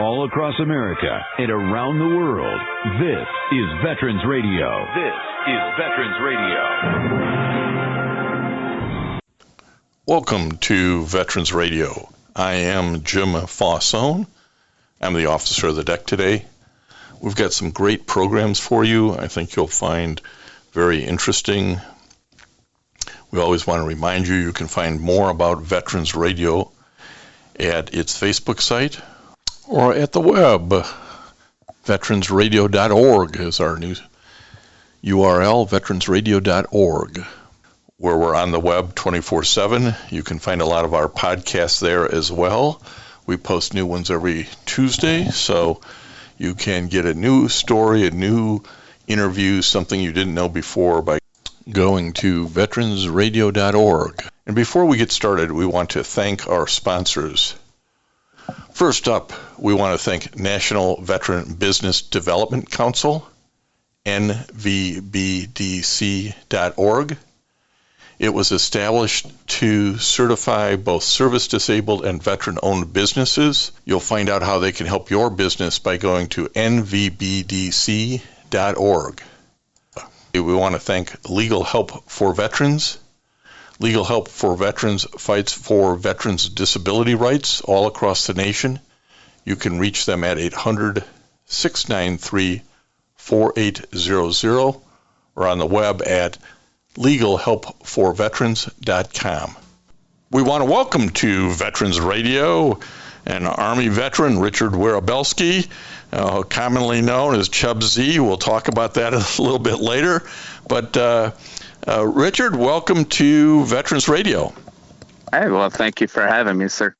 all across America and around the world. This is Veterans Radio. This is Veterans Radio. Welcome to Veterans Radio. I am Jim Fausone. I'm the officer of the deck today. We've got some great programs for you. I think you'll find very interesting. We always want to remind you can find more about Veterans Radio at its Facebook site or at the web. Veteransradio.org is our new URL, veteransradio.org, where we're on the web 24/7. You can find a lot of our podcasts there as well. We post new ones every Tuesday, so you can get a new story, a new interview, something you didn't know before by going to veteransradio.org. And before we get started, we want to thank our sponsors. First up, we want to thank National Veteran Business Development Council, nvbdc.org. It was established to certify both service-disabled and veteran-owned businesses. You'll find out how they can help your business by going to nvbdc.org. We want to thank Legal Help for Veterans. Legal Help for Veterans fights for veterans' disability rights all across the nation. You can reach them at 800-693-4800 or on the web at legalhelpforveterans.com. We want to welcome to Veterans Radio an Army veteran, Richard Werabelski, commonly known as ChubZ. We'll talk about that a little bit later. But Richard, welcome to Veterans Radio. Hey, well, thank you for having me, sir.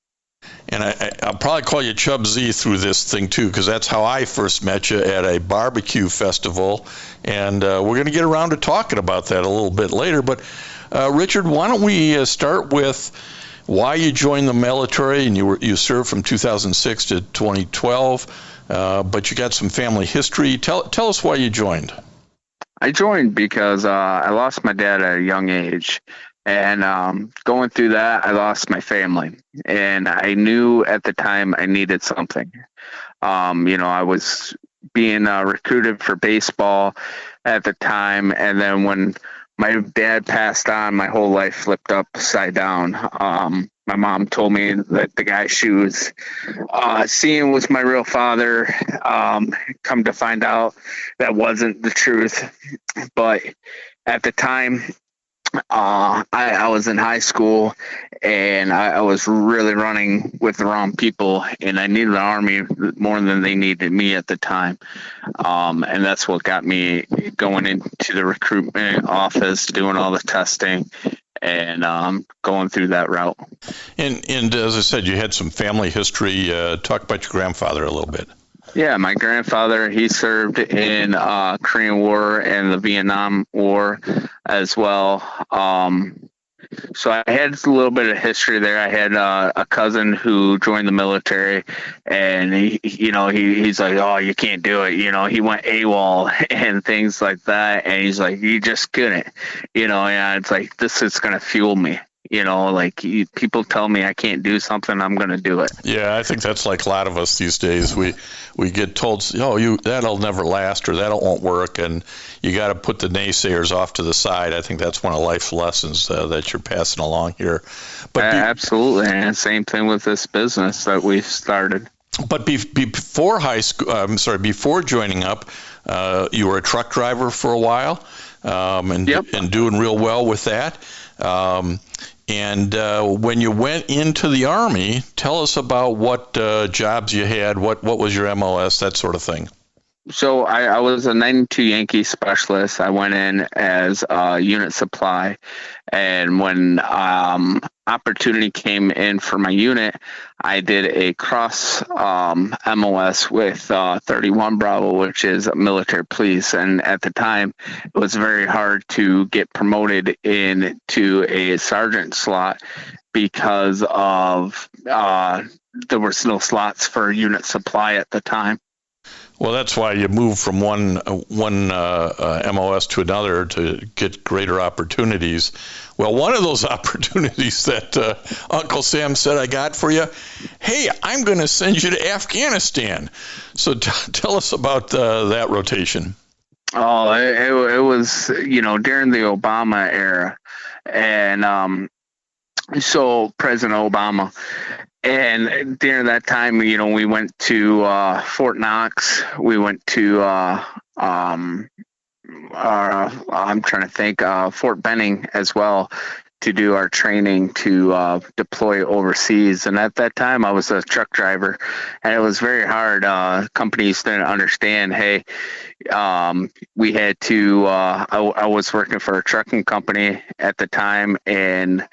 And I'll probably call you ChubZ through this thing, too, because that's how I first met you at a barbecue festival. And we're going to get around to talking about that a little bit later. But, Richard, why don't we start with why you joined the military, and you served from 2006 to 2012, but you got some family history. Tell us why you joined. I joined because I lost my dad at a young age, and going through that, I lost my family, and I knew at the time I needed something. I was being recruited for baseball at the time, and then when my dad passed on, my whole life flipped upside down. My mom told me that the guy she was seeing was my real father. Come to find out that wasn't the truth. But at the time, I was in high school, and I was really running with the wrong people, and I needed the Army more than they needed me at the time. And that's what got me going into the recruitment office, doing all the testing, and going through that route. And as I said, you had some family history. Talk about your grandfather a little bit. Yeah, my grandfather, he served in Korean War and the Vietnam War as well. So I had a little bit of history there. I had a cousin who joined the military, and he's like, oh, you can't do it. He went AWOL and things like that. And he's like, you just couldn't, and it's like, this is going to fuel me. People tell me I can't do something, I'm going to do it. Yeah, I think that's like a lot of us these days. We get told, that'll never last, or that won't work, and you got to put the naysayers off to the side. I think that's one of life's lessons that you're passing along here. But absolutely, and same thing with this business that we've started. But before high school, before joining up, you were a truck driver for a while, and doing real well with that. And when you went into the Army, tell us about what jobs you had, what was your MOS, that sort of thing. So I was a 92 Yankee specialist. I went in as unit supply, and when opportunity came in for my unit, I did a cross MOS with 31 Bravo, which is military police. And at the time, it was very hard to get promoted into a sergeant slot because of there was no slots for unit supply at the time. Well, that's why you move from one MOS to another to get greater opportunities. Well, one of those opportunities that Uncle Sam said I got for you, hey, I'm going to send you to Afghanistan. So tell us about that rotation. Oh, it was, during the Obama era. And so President Obama. And during that time, we went to Fort Knox. We went to, I'm trying to think, Fort Benning as well, to do our training to deploy overseas. And at that time, I was a truck driver, and it was very hard. Companies didn't understand, hey, we had to, I was working for a trucking company at the time, and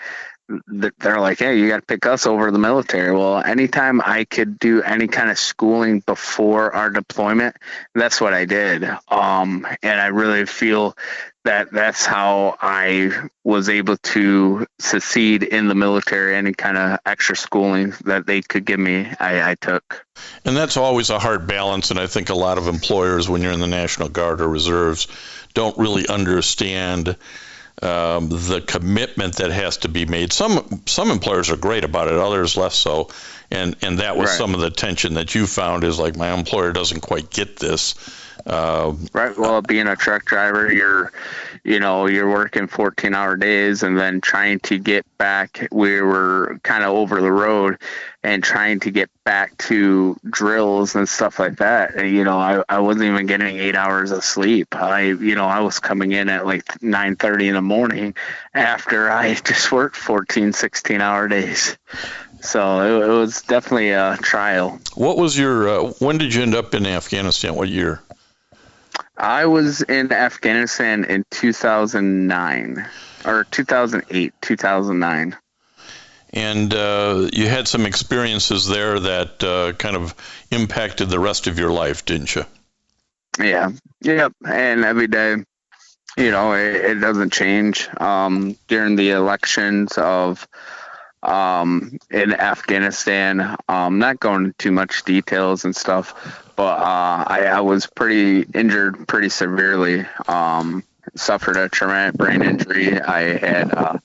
they're like, hey, you got to pick us over the military. Well, anytime I could do any kind of schooling before our deployment, that's what I did. And I really feel that that's how I was able to succeed in the military. Any kind of extra schooling that they could give me, I took. And that's always a hard balance. And I think a lot of employers, when you're in the National Guard or Reserves, don't really understand the commitment that has to be made. Some employers are great about it, others less so. And that was some of the tension that you found, is like, my employer doesn't quite get this. Right. Well, being a truck driver, you're working 14-hour days, and then trying to get back. We were kind of over the road, and trying to get back to drills and stuff like that. And, I wasn't even getting 8 hours of sleep. I was coming in at like 9:30 in the morning after I just worked 14, 16-hour days. So it was definitely a trial. What was your, when did you end up in Afghanistan? What year? I was in Afghanistan in 2009, or 2008, 2009. And you had some experiences there that kind of impacted the rest of your life, didn't you? Yeah. Yep. And every day, it doesn't change. During the elections of in Afghanistan, not going into too much details and stuff, but I was pretty injured pretty severely. Suffered a traumatic brain injury. I had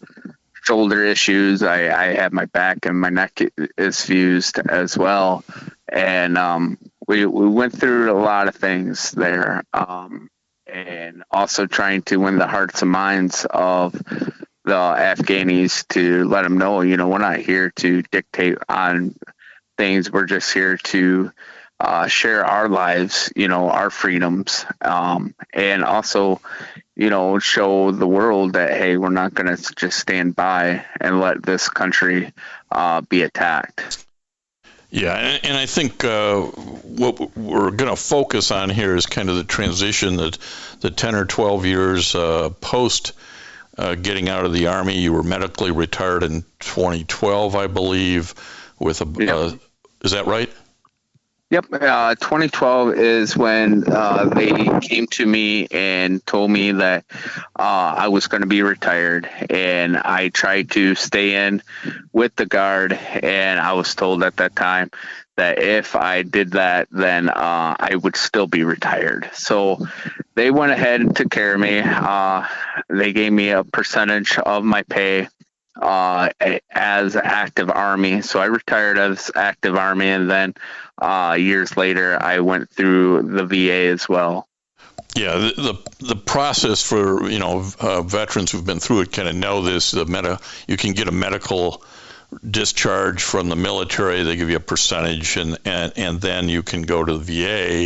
shoulder issues. I had my back and my neck is fused as well. And we went through a lot of things there, and also trying to win the hearts and minds of the Afghanis, to let them know, we're not here to dictate on things. We're just here to share our lives, our freedoms, and also, show the world that, hey, we're not going to just stand by and let this country be attacked. Yeah, and I think what we're going to focus on here is kind of the transition, that the 10 or 12 years post getting out of the Army. You were medically retired in 2012, I believe, with is that right? Yep. 2012 is when they came to me and told me that I was going to be retired, and I tried to stay in with the Guard, and I was told at that time that if I did that, then I would still be retired. So they went ahead and took care of me. They gave me a percentage of my pay as active Army. So I retired as active Army, and then years later I went through the VA as well. Yeah, the process for veterans who've been through it kind of know this. You can get a medical discharge from the military. They give you a percentage, and then you can go to the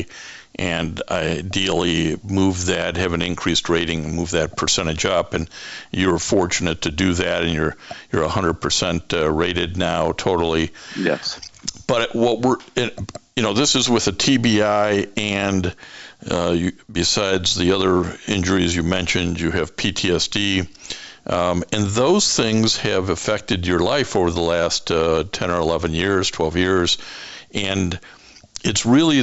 VA and ideally move that, have an increased rating, and move that percentage up. And you're fortunate to do that, and you're 100% rated now, totally. Yes. But this is with a TBI, and besides the other injuries you mentioned, you have PTSD. And those things have affected your life over the last 10 or 11 years, 12 years. And it's really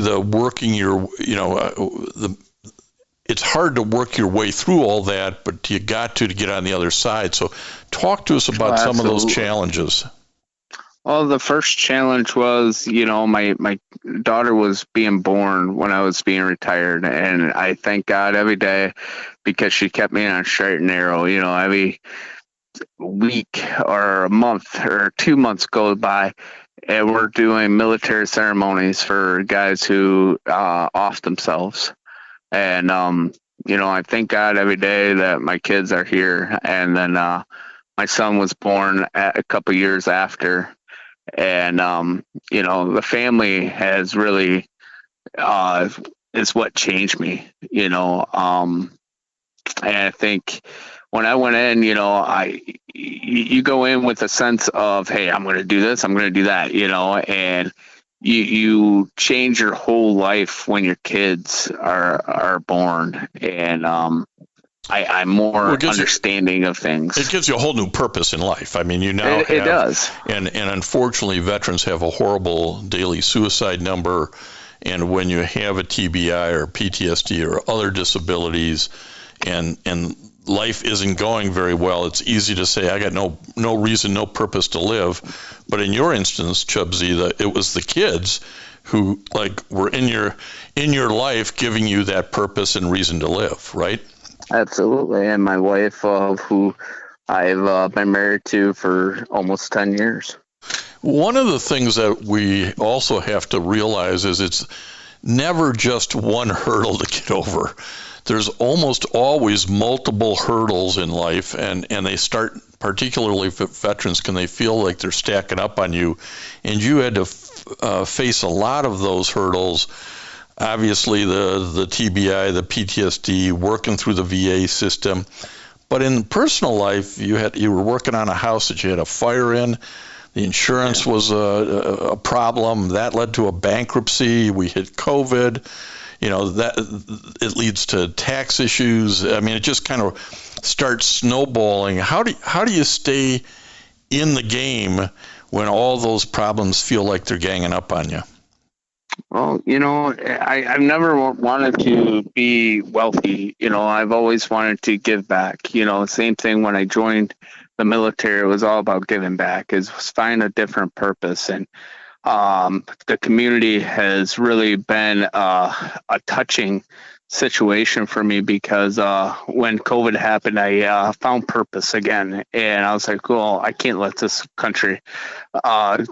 it's hard to work your way through all that, but you got to get on the other side. So talk to us about some of those challenges. Well, the first challenge was, my daughter was being born when I was being retired, and I thank God every day because she kept me on straight and narrow. Every week or a month or 2 months goes by, and we're doing military ceremonies for guys who off themselves. And I thank God every day that my kids are here. And then my son was born a couple years after. And the family has really is what changed me. And I think when I went in, you go in with a sense of, hey, I'm going to do this, I'm going to do that, and you change your whole life when your kids are born. And I'm more understanding of things. It gives you a whole new purpose in life. I mean, it does. And unfortunately, veterans have a horrible daily suicide number. And when you have a TBI or PTSD or other disabilities, and life isn't going very well, it's easy to say, I got no reason, no purpose to live. But in your instance, ChubZ, it was the kids who were in your life, giving you that purpose and reason to live, right? Absolutely. And my wife, who I've been married to for almost 10 years. One of the things that we also have to realize is it's never just one hurdle to get over. There's almost always multiple hurdles in life, and they start, particularly for veterans, can they feel like they're stacking up on you, and you had to face a lot of those hurdles. Obviously, the TBI, the PTSD, working through the VA system, but in personal life, you were working on a house that you had a fire in. The insurance was a problem that led to a bankruptcy. We hit COVID. That it leads to tax issues. I mean, it just kind of starts snowballing. How do you stay in the game when all those problems feel like they're ganging up on you? Well, I've never wanted to be wealthy. I've always wanted to give back. Same thing when I joined the military. It was all about giving back. Is find a different purpose. And the community has really been a touching situation for me because when COVID happened, I found purpose again. And I was like, well, I can't let this country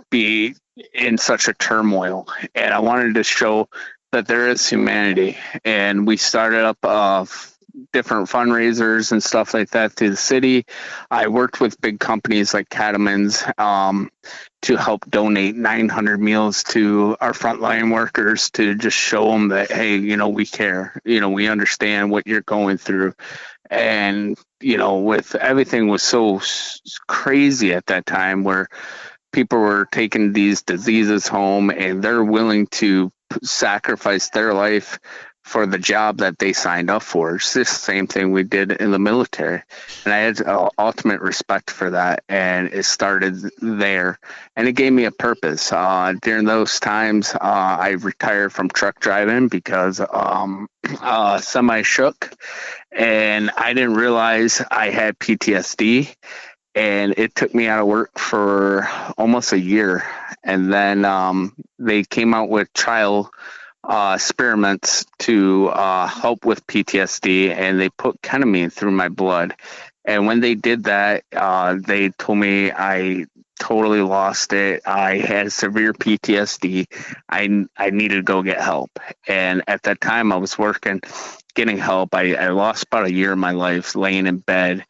be in such a turmoil. And I wanted to show that there is humanity. And we started up different fundraisers and stuff like that through the city. I worked with big companies like Cattleman's to help donate 900 meals to our frontline workers to just show them that, hey, we care, we understand what you're going through. And, with everything was so crazy at that time where people were taking these diseases home and they're willing to sacrifice their life for the job that they signed up for. It's the same thing we did in the military. And I had ultimate respect for that. And it started there. And it gave me a purpose. During those times, I retired from truck driving because semi shook. And I didn't realize I had PTSD. And it took me out of work for almost a year. And then they came out with trial experiments to help with PTSD, and they put ketamine through my blood. And when they did that, they told me I totally lost it. I had severe PTSD. I needed to go get help. And at that time, I was working, getting help. I lost about a year of my life laying in bed.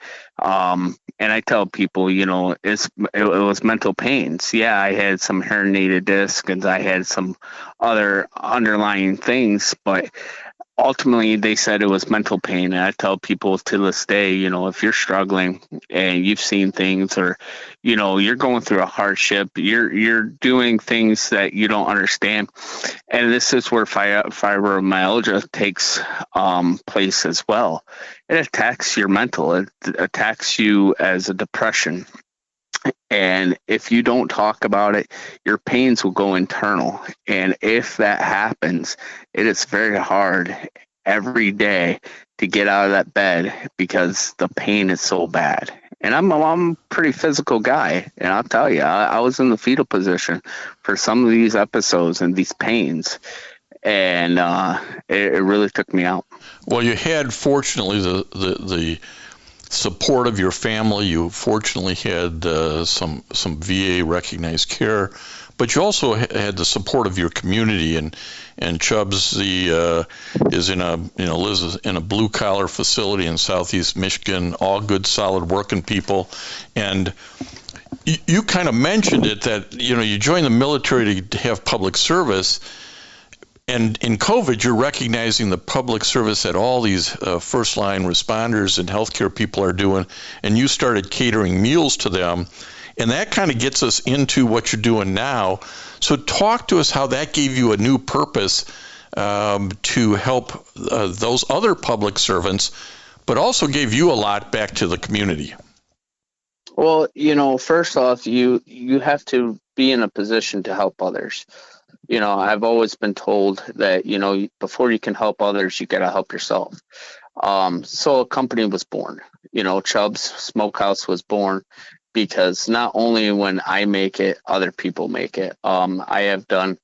And I tell people, it was mental pains. Yeah, I had some herniated disc and I had some other underlying things, but ultimately they said it was mental pain. And I tell people to this day, if you're struggling and you've seen things or, you're going through a hardship, you're doing things that you don't understand. And this is where fibromyalgia takes place as well. It attacks your mental. It attacks you as a depression. And if you don't talk about it, your pains will go internal. And if that happens, it is very hard every day to get out of that bed because the pain is so bad. And I'm a pretty physical guy, and I'll tell you, I was in the fetal position for some of these episodes and these pains, and it really took me out. Well, you had, fortunately, the support of your family. You fortunately had some VA recognized care, but you also had the support of your community. And ChubZ is lives in a blue collar facility in Southeast Michigan. All good, solid working people. And you kind of mentioned it that you joined the military to have public service. And in COVID, you're recognizing the public service that all these first-line responders and healthcare people are doing, and you started catering meals to them. And that kind of gets us into what you're doing now. So talk to us how that gave you a new purpose to help those other public servants, but also gave you a lot back to the community. Well, first off, you have to be in a position to help others. I've always been told that, before you can help others, you got to help yourself. So a company was born. ChubZ Smokehouse was born because not only when I make it, other people make it. I have done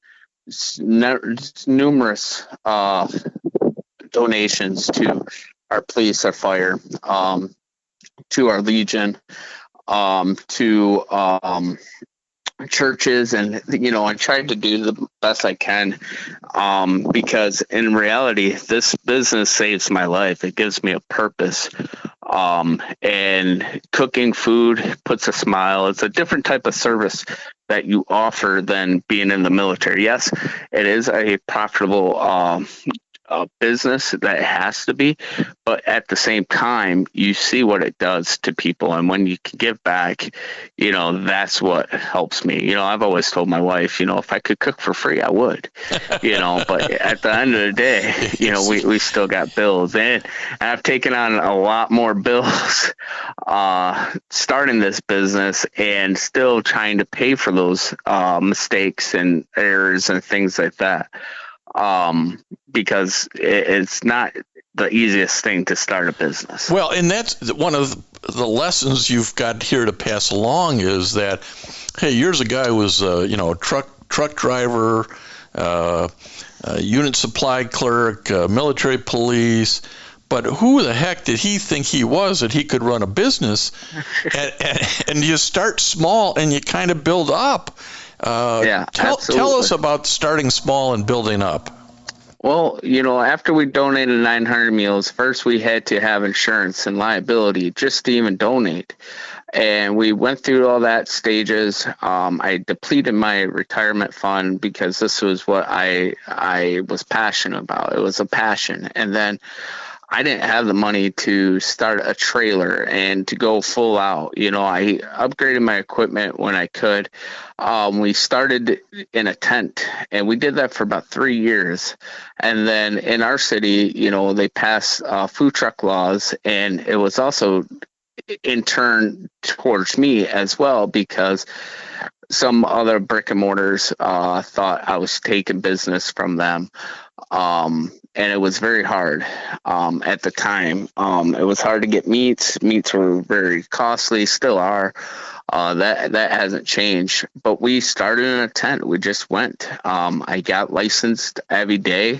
numerous donations to our police, our fire, to our Legion, to churches, and I tried to do the best I can, because in reality this business saves my life. It gives me a purpose, and cooking food puts a smile. It's a different type of service that you offer than being in the military. Yes, it is a profitable business, that it has to be, but at the same time you see what it does to people, and when you can give back, that's what helps me. I've always told my wife, if I could cook for free, I would, but at the end of the day, we still got bills, and I've taken on a lot more bills starting this business, and still trying to pay for those mistakes and errors and things like that. Because it's not the easiest thing to start a business. Well, and that's one of the lessons you've got here to pass along, is that, hey, years ago I was, a truck driver, unit supply clerk, military police, but who the heck did he think he was that he could run a business? and you start small and you kind of build up. Tell us about starting small and building up. Well, after we donated 900 meals, first we had to have insurance and liability just to even donate. And we went through all that stages. I depleted my retirement fund because this was what I was passionate about. It was a passion. And then I didn't have the money to start a trailer and to go full out. I upgraded my equipment when I could. We started in a tent, and we did that for about 3 years. And then in our city, they passed food truck laws, and it was also in turn towards me as well, because some other brick and mortars thought I was taking business from them. And it was very hard at the time. It was hard to get meats. Meats were very costly, still are. That hasn't changed. But we started in a tent. We just went. I got licensed every day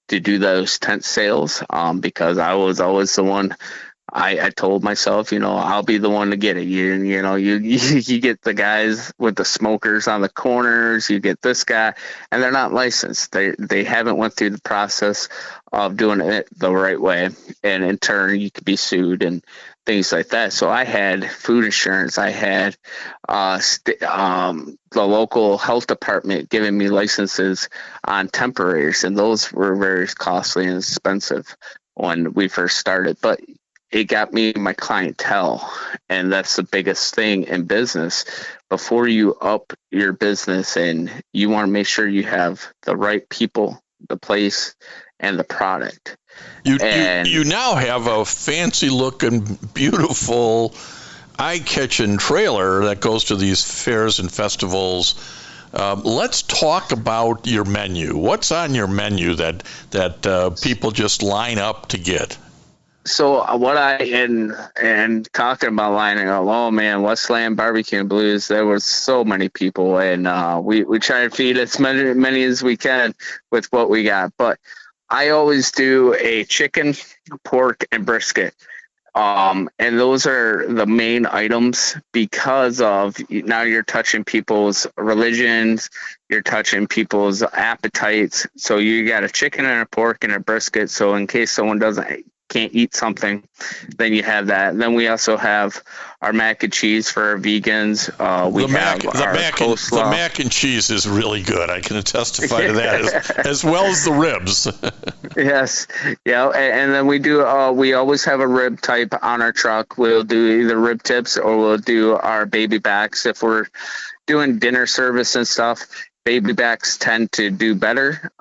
to do those tent sales, because I was always the one. I told myself, I'll be the one to get it. You get the guys with the smokers on the corners, you get this guy, and they're not licensed. They haven't went through the process of doing it the right way. And in turn, you could be sued and things like that. So I had food insurance. I had the local health department giving me licenses on temporaries, and those were very costly and expensive when we first started. But it got me my clientele, and that's the biggest thing in business. Before you up your business, and you want to make sure you have the right people, the place, and the product. You now have a fancy looking, beautiful, eye-catching trailer that goes to these fairs and festivals. Let's talk about your menu. What's on your menu that people just line up to get? So what and talking about lining up, oh man, Westland Barbecue and Blues, there was so many people, and we try to feed as many as we can with what we got. But I always do a chicken, pork, and brisket. And those are the main items because of now you're touching people's religions, you're touching people's appetites. So you got a chicken and a pork and a brisket. So in case someone can't eat something, then you have that. And then we also have our mac and cheese for our vegans. The mac and cheese is really good. I can testify to that, as well as the ribs. Yes, yeah, and then we do. We always have a rib type on our truck. We'll do either rib tips or we'll do our baby backs. If we're doing dinner service and stuff, baby backs tend to do better.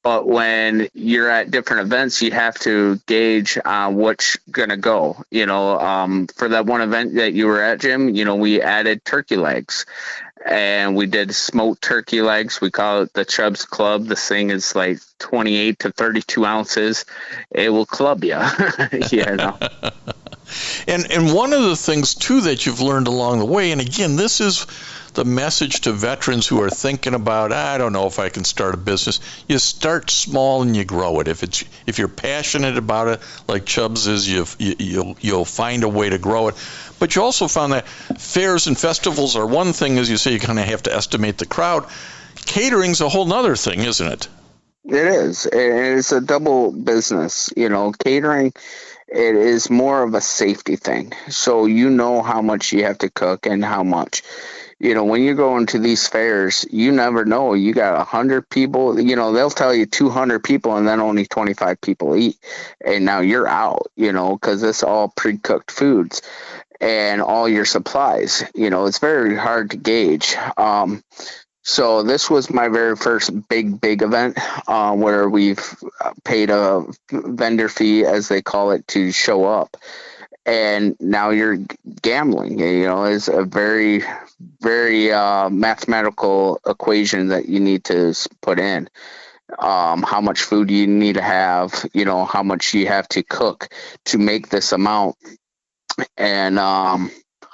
But when you're at different events, you have to gauge what's going to go. For that one event that you were at, Jim, we added turkey legs. And we did smoked turkey legs. We call it the ChubZ Club. This thing is like 28 to 32 ounces. It will club you. And one of the things, too, that you've learned along the way, and again, this is the message to veterans who are thinking about, I don't know if I can start a business. You start small and you grow it. If you're passionate about it, like ChubZ is, you'll find a way to grow it. But you also found that fairs and festivals are one thing, as you say, you kind of have to estimate the crowd. Catering's a whole nother thing, isn't it? It is. It's a double business. Catering, it is more of a safety thing. So how much you have to cook and how much. When you go into these fairs, you never know. You got 100 people, they'll tell you 200 people and then only 25 people eat. And now you're out, because it's all pre-cooked foods and all your supplies. It's very hard to gauge. So this was my very first big event where we've paid a vendor fee, as they call it, to show up. And now you're gambling. It's a very, very mathematical equation that you need to put in. How much food you need to have, how much you have to cook to make this amount. And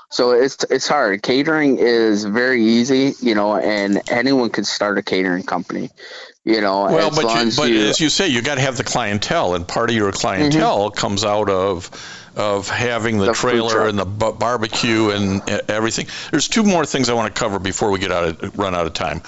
so it's hard. Catering is very easy, and anyone can start a catering company. Well, but as you say, you got to have the clientele, and part of your clientele comes out of having the trailer and the barbecue and everything. There's two more things I want to cover before we run out of time.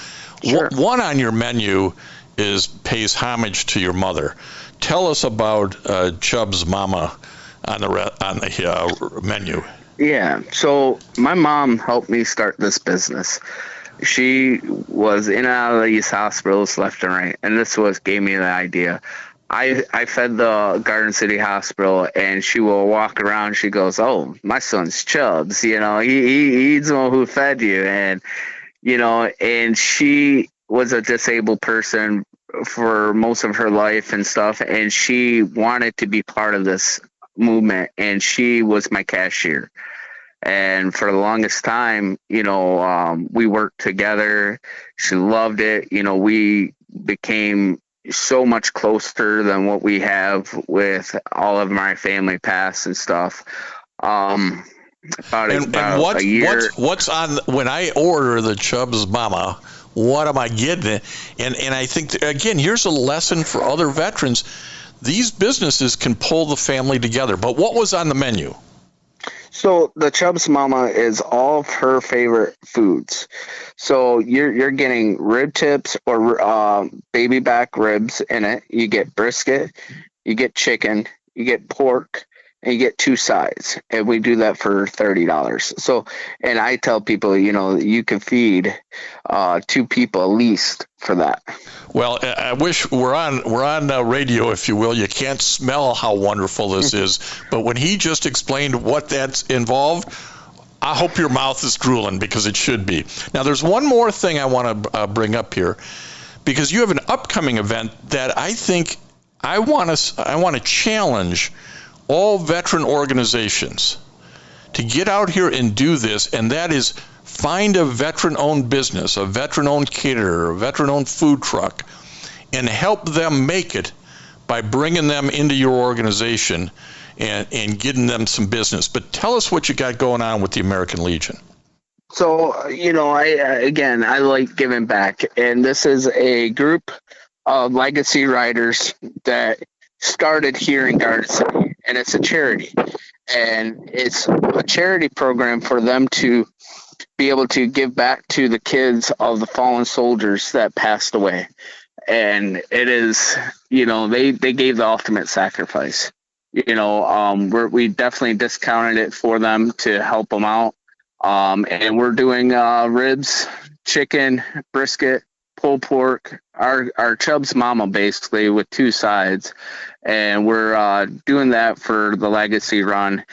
Sure. One on your menu pays homage to your mother. Tell us about ChubZ Mama on the menu. Yeah, so my mom helped me start this business. She was in and out of these hospitals left and right, and this gave me the idea. I fed the Garden City Hospital, and she will walk around. She goes, "Oh, my son's ChubZ. He's the one who fed you." And and she was a disabled person for most of her life and stuff, and she wanted to be part of this movement, and she was my cashier. And for the longest time, we worked together. She loved it. We became so much closer than what we have with all of my family past and stuff. About a year. What's on when I order the ChubZ Mama? What am I getting? And I think again, here's a lesson for other veterans. These businesses can pull the family together. But what was on the menu? So the ChubZ Mama is all of her favorite foods. So you're getting rib tips or baby back ribs in it. You get brisket, you get chicken, you get pork, and you get two sides. And we do that for $30. So, and I tell people, you can feed 2 people at least for that. Well, I wish we're on radio, if you will. You can't smell how wonderful this is, but when he just explained what that's involved, I hope your mouth is drooling, because it should be. Now, there's one more thing I want to bring up here, because you have an upcoming event that I think I want to challenge all veteran organizations to get out here and do this, and that is find a veteran-owned business, a veteran-owned caterer, a veteran-owned food truck, and help them make it by bringing them into your organization and getting them some business. But tell us what you got going on with the American Legion. So, I like giving back, and this is a group of legacy riders that started here in Garden City, and it's a charity, and it's a charity program for them to be able to give back to the kids of the fallen soldiers that passed away. And it is, they gave the ultimate sacrifice. We definitely discounted it for them to help them out. And we're doing ribs, chicken, brisket, pulled pork, our ChubZ Mama basically with 2 sides. And we're doing that for the legacy run.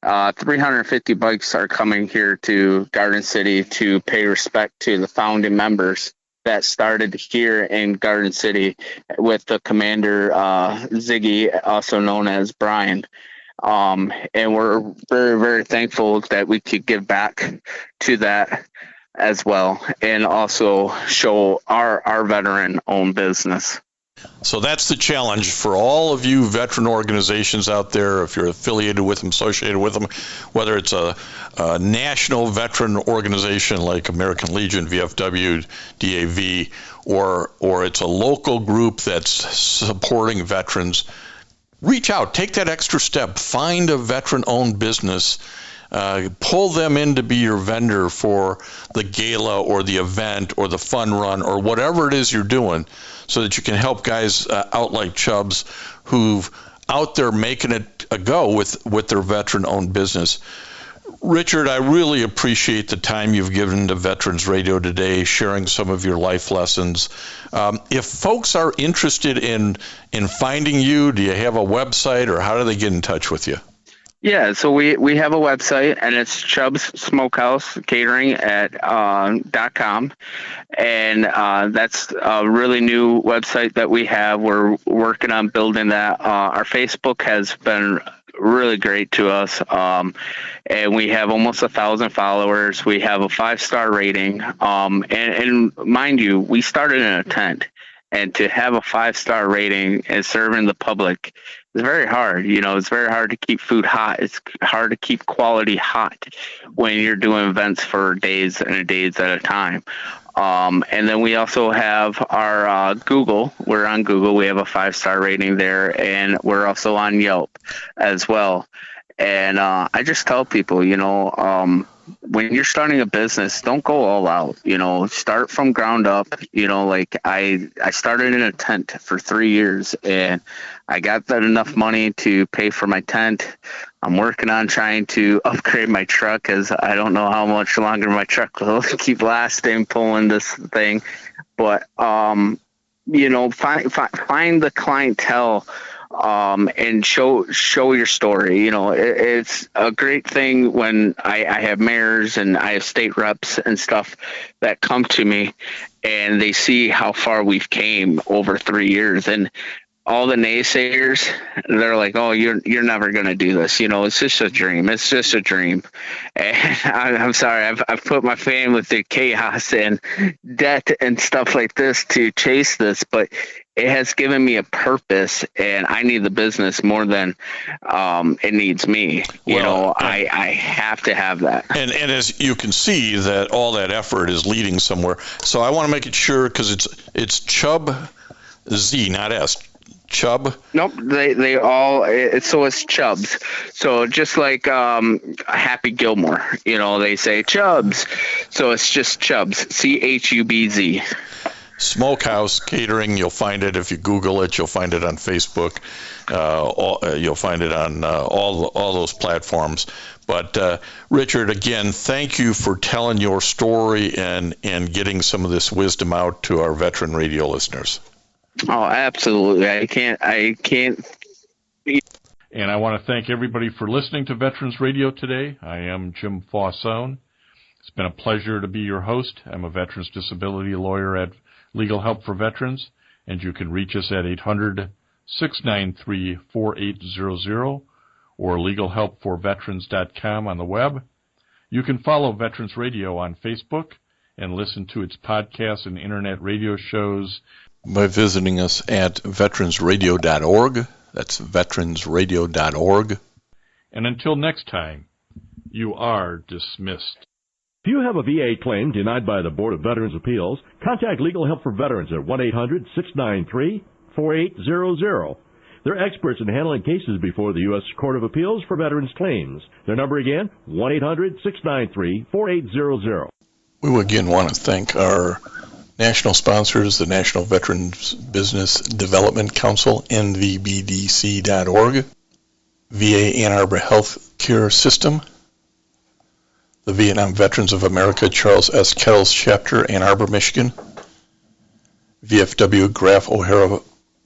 350 bikes are coming here to Garden City to pay respect to the founding members that started here in Garden City with the commander, Ziggy, also known as Brian. And we're very, very thankful that we could give back to that as well, and also show our veteran-owned business. So that's the challenge for all of you veteran organizations out there, if you're affiliated with them, associated with them, whether it's a national veteran organization like American Legion, VFW, DAV, or it's a local group that's supporting veterans. Reach out, take that extra step, find a veteran-owned business, pull them in to be your vendor for the gala or the event or the fun run or whatever it is you're doing, so that you can help guys out like ChubZ who've out there making it a go with their veteran-owned business. Richard, I really appreciate the time you've given to Veterans Radio today, sharing some of your life lessons. If folks are interested in finding you, do you have a website, or how do they get in touch with you? Yeah, so we have a website, and it's ChubZ Smokehouse Catering at .com, and that's a really new website that we have. We're working on building that. Our Facebook has been really great to us, and we have almost 1,000 followers. We have a 5-star rating, and mind you, we started in a tent, and to have a 5-star rating and serving the public is very hard. It's very hard to keep food hot. It's hard to keep quality hot when you're doing events for days and days at a time. And then we also have our Google. We're on Google. We have a 5-star rating there, and we're also on Yelp as well. And I just tell people, when you're starting a business, don't go all out. Start from ground up. Like I started in a tent for 3 years, and I got that enough money to pay for my tent. I'm working on trying to upgrade my truck, because I don't know how much longer my truck will keep lasting pulling this thing. But find the clientele. And show your story. It's a great thing when I have mayors and I have state reps and stuff that come to me, and they see how far we've came over 3 years. And all the naysayers, they're like, "Oh, you're never going to do this. It's just a dream. It's just a dream." And I'm sorry, I've put my family through chaos and debt and stuff like this to chase this, but it has given me a purpose, and I need the business more than it needs me. I have to have that. And as you can see, that all that effort is leading somewhere. So I want to make it sure, because it's ChubZ, not S. Chub? Nope, they all. So it's ChubZ. So just like Happy Gilmore, they say ChubZ. So it's just ChubZ. ChubZ. Smokehouse Catering, you'll find it if you Google it. You'll find it on Facebook. You'll find it on all those platforms. But Richard, again, thank you for telling your story and getting some of this wisdom out to our veteran radio listeners. Oh, absolutely. I can't. And I want to thank everybody for listening to Veterans Radio today. I am Jim Fausone. It's been a pleasure to be your host. I'm a veterans disability lawyer at Legal Help for Veterans, and you can reach us at 800-693-4800 or legalhelpforveterans.com on the web. You can follow Veterans Radio on Facebook and listen to its podcasts and internet radio shows by visiting us at veteransradio.org. That's veteransradio.org. And until next time, you are dismissed. If you have a VA claim denied by the Board of Veterans' Appeals, contact Legal Help for Veterans at 1-800-693-4800. They're experts in handling cases before the U.S. Court of Appeals for Veterans Claims. Their number again, 1-800-693-4800. We again want to thank our national sponsors, the National Veterans Business Development Council, NVBDC.org, VA Ann Arbor Health Care System, the Vietnam Veterans of America Charles S. Kettles Chapter, Ann Arbor, Michigan, VFW Graf O'Hara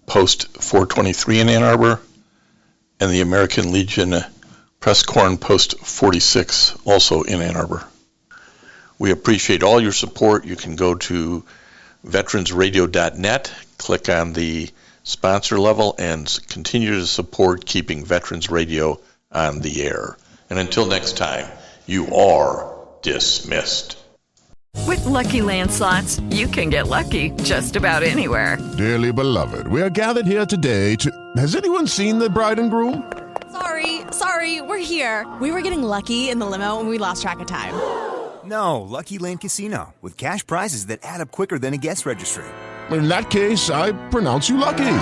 Post 423 in Ann Arbor, and the American Legion Press Corn Post 46, also in Ann Arbor. We appreciate all your support. You can go to veteransradio.net, click on the sponsor level, and continue to support keeping Veterans Radio on the air. And until next time, you are dismissed. With Lucky Land Slots, you can get lucky just about anywhere. Dearly beloved, we are gathered here today to... Has anyone seen the bride and groom? Sorry, we're here. We were getting lucky in the limo and we lost track of time. No, Lucky Land Casino, with cash prizes that add up quicker than a guest registry. In that case, I pronounce you lucky.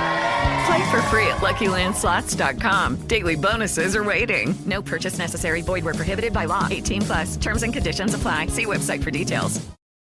Play for free at LuckyLandSlots.com. Daily bonuses are waiting. No purchase necessary. Void where prohibited by law. 18+. Terms and conditions apply. See website for details.